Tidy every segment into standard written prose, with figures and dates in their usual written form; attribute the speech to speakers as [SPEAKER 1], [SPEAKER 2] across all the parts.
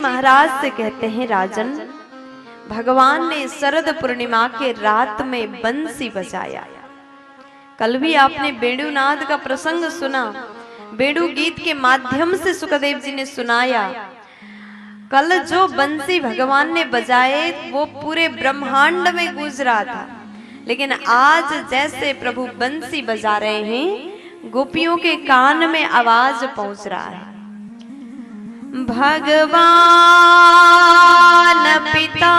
[SPEAKER 1] महाराज से कहते हैं, राजन, भगवान ने शरद पूर्णिमा के रात में बंसी बजाया। कल भी आपने बेणुनाद का प्रसंग सुना, बेणु गीत के माध्यम से सुखदेव जी ने सुनाया। कल जो बंसी भगवान ने बजाए वो पूरे ब्रह्मांड में गूंज रहा था, लेकिन आज जैसे प्रभु बंसी बजा रहे हैं, गोपियों के कान में आवाज पहुंच रहा है। भगवान पिता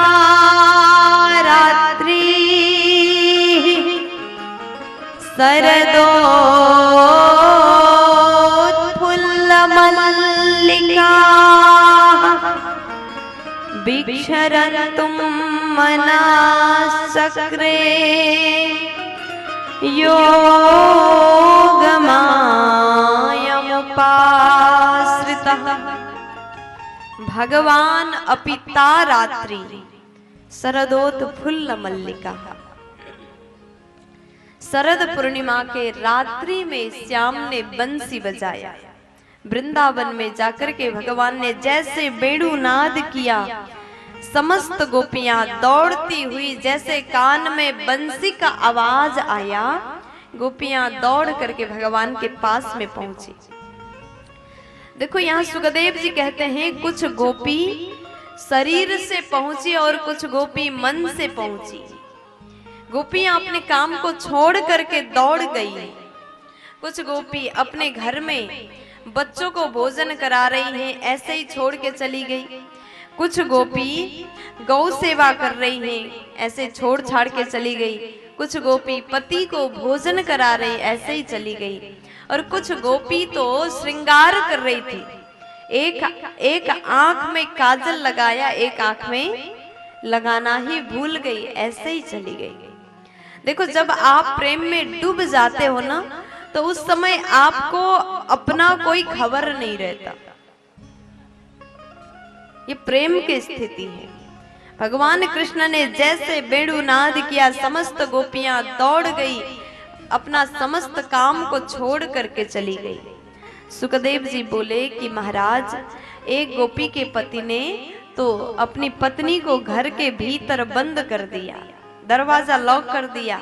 [SPEAKER 1] रात्रि शरदोत्फुल्ल मल्लिका बिक्षरन्तुं मनश्चक्रे योगमायमुपाश्रितः। भगवान अपिता रात्रि शरदोत्फुल्ल मल्लिका। शरद पूर्णिमा के रात्रि में श्याम ने बंसी बजाया। वृंदावन में जाकर के भगवान ने जैसे बेणुनाद किया, समस्त गोपियां दौड़ती हुई, जैसे कान में बंसी का आवाज आया, गोपियां दौड़ करके भगवान के पास में पहुंची। देखो, यहाँ सुखदेव जी कहते हैं, कुछ गोपी शरीर से पहुंची और कुछ गोपी मन से पहुंची। गोपियां अपने काम को छोड़ करके दौड़ गई। कुछ गोपी अपने घर में बच्चों को भोजन करा रही हैं, ऐसे ही छोड़ के चली गई। कुछ गोपी गौ सेवा कर रही हैं, ऐसे छोड़ छाड़ के चली गई। कुछ गोपी पति को भोजन करा रही, ऐसे ही चली गई। और कुछ गोपी तो श्रृंगार कर रही थी। एक आंख में काजल लगाया, एक आंख में लगाना ही भूल गई, ऐसे ही चली गई। देखो, जब आप प्रेम में डूब जाते हो ना, तो उस समय आपको अपना कोई खबर नहीं रहता। ये प्रेम की स्थिति है। भगवान कृष्ण ने जैसे बेणुनाद किया, समस्त गोपियां दौड़ गई, अपना समस्त काम को छोड़ करके चली गई। सुखदेव जी बोले कि महाराज, एक गोपी के पति ने तो अपनी पत्नी को घर के भीतर बंद कर दिया, दरवाजा लॉक कर दिया।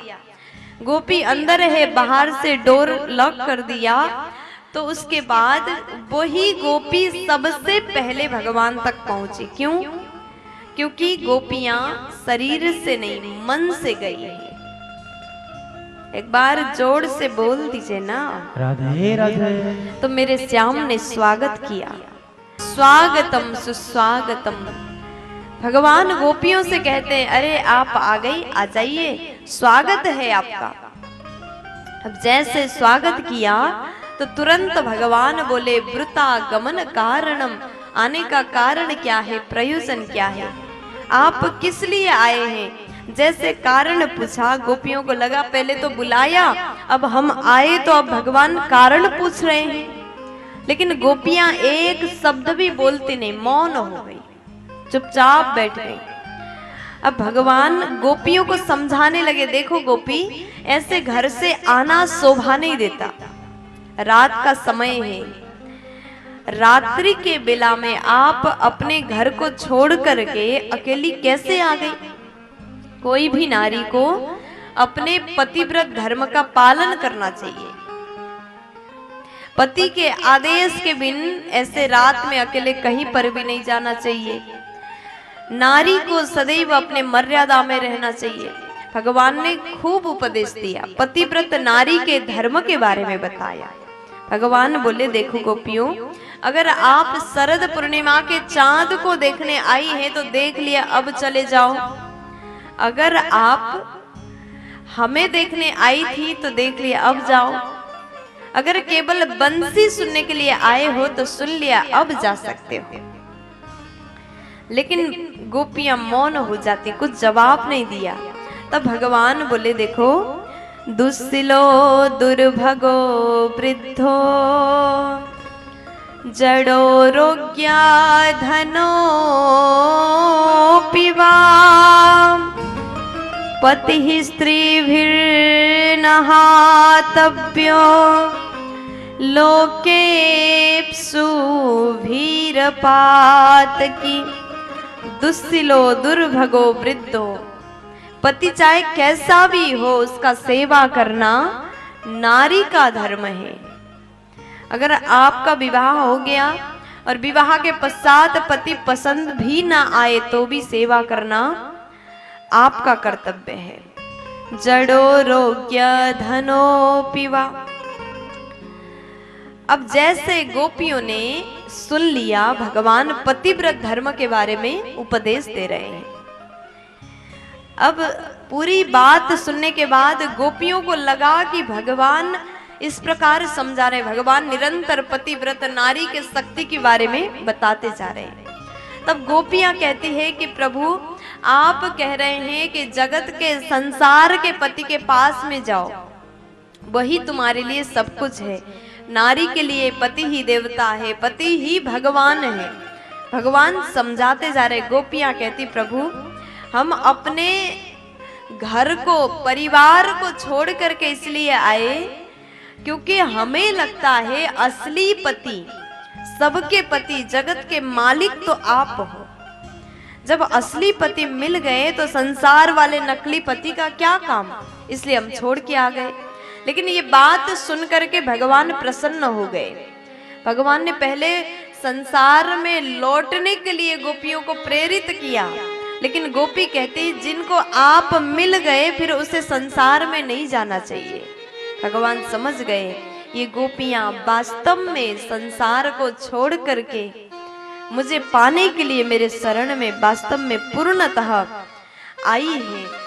[SPEAKER 1] गोपी अंदर है, बाहर से डोर लॉक कर दिया। तो उसके बाद वही गोपी सबसे पहले भगवान तक पहुंची। क्यों? क्योंकि गोपियां शरीर से नहीं, मन से गई है। एक बार जोर से बोल दीजिए ना,
[SPEAKER 2] राधे राधे।
[SPEAKER 1] तो मेरे श्याम ने स्वागत किया। स्वागतम सुस्वागतम। भगवान गोपियों से कहते हैं, अरे आप आ गई, आ जाइए, स्वागत है आपका। अब जैसे स्वागत किया तो तुरंत भगवान बोले, वृता गमन कारणम। आने का कारण क्या है, प्रयोजन क्या है, आप किस लिए आए हैं? जैसे कारण पूछा, गोपियों को लगा पहले तो बुलाया, अब हम आए तो अब भगवान कारण पूछ रहे हैं। लेकिन गोपियां एक शब्द भी बोलती नहीं, मौन हो गई, चुपचाप बैठ गई। अब भगवान गोपियों को समझाने लगे, देखो गोपी, ऐसे घर से आना शोभा नहीं देता। रात का समय है, रात्रि के बेला में आप अपने घर को छोड़ करके अकेली कैसे आ गई? कोई भी नारी को अपने पतिव्रत धर्म का पालन करना चाहिए। पति के आदेश के बिन ऐसे रात में अकेले कहीं पर भी नहीं जाना चाहिए। नारी को सदैव अपने मर्यादा में रहना चाहिए। भगवान ने खूब उपदेश दिया, पतिव्रत नारी के धर्म के बारे में बताया। भगवान बोले, देखो गोपियों, अगर आप शरद पूर्णिमा के चांद को देखने आई हैं तो देख लिया, अब चले जाओ। अगर आप हमें देखने आई थी तो देख लिया, अब जाओ। अगर केवल बंसी सुनने के लिए आए हो तो सुन लिया, अब जा सकते हो। लेकिन गोपियां मौन हो जाती, कुछ जवाब नहीं दिया। तब भगवान बोले, देखो, दुस्सिलो दुर्भगो वृद्धो जड़ो रोग्या धनो पिवा पति स्त्रीभिर्नहातव्यो लोकेप्सु भीरपात की दुस्सिलो दुर्भगो वृद्धो। पति चाहे कैसा भी हो उसका सेवा करना नारी का धर्म है। अगर आपका विवाह हो गया और विवाह के पश्चात पति पसंद भी ना आए तो भी सेवा करना आपका कर्तव्य है। जड़ो रोग्य धनो पिवा। अब जैसे गोपियों ने सुन लिया, भगवान पतिव्रत धर्म के बारे में उपदेश दे रहे हैं। अब पूरी बात सुनने के बाद गोपियों को लगा कि भगवान इस प्रकार समझा रहे, भगवान निरंतर पतिव्रत नारी के शक्ति के बारे में बताते जा रहे हैं। तब गोपियां कहती है कि प्रभु आप कह रहे हैं कि जगत के संसार के पति के पास में जाओ, वही तुम्हारे लिए सब कुछ है। नारी के लिए पति ही देवता है, पति ही भगवान है। भगवान समझाते जा रहे। गोपियां कहती प्रभु हम अपने घर को, परिवार को छोड़ करके इसलिए आए क्योंकि हमें लगता है असली पति, सबके पति, जगत के मालिक तो आप हो। जब असली पति मिल गए तो संसार वाले नकली पति का क्या काम, इसलिए हम छोड़ के आ गए। लेकिन ये बात सुन करके भगवान प्रसन्न हो गए। भगवान ने पहले संसार में लौटने के लिए गोपियों को प्रेरित किया, लेकिन गोपी कहती जिनको आप मिल गए फिर उसे संसार में नहीं जाना चाहिए। भगवान समझ गए ये गोपियां वास्तव में संसार को छोड़ करके मुझे पाने के लिए मेरे शरण में वास्तव में पूर्णतः आई है।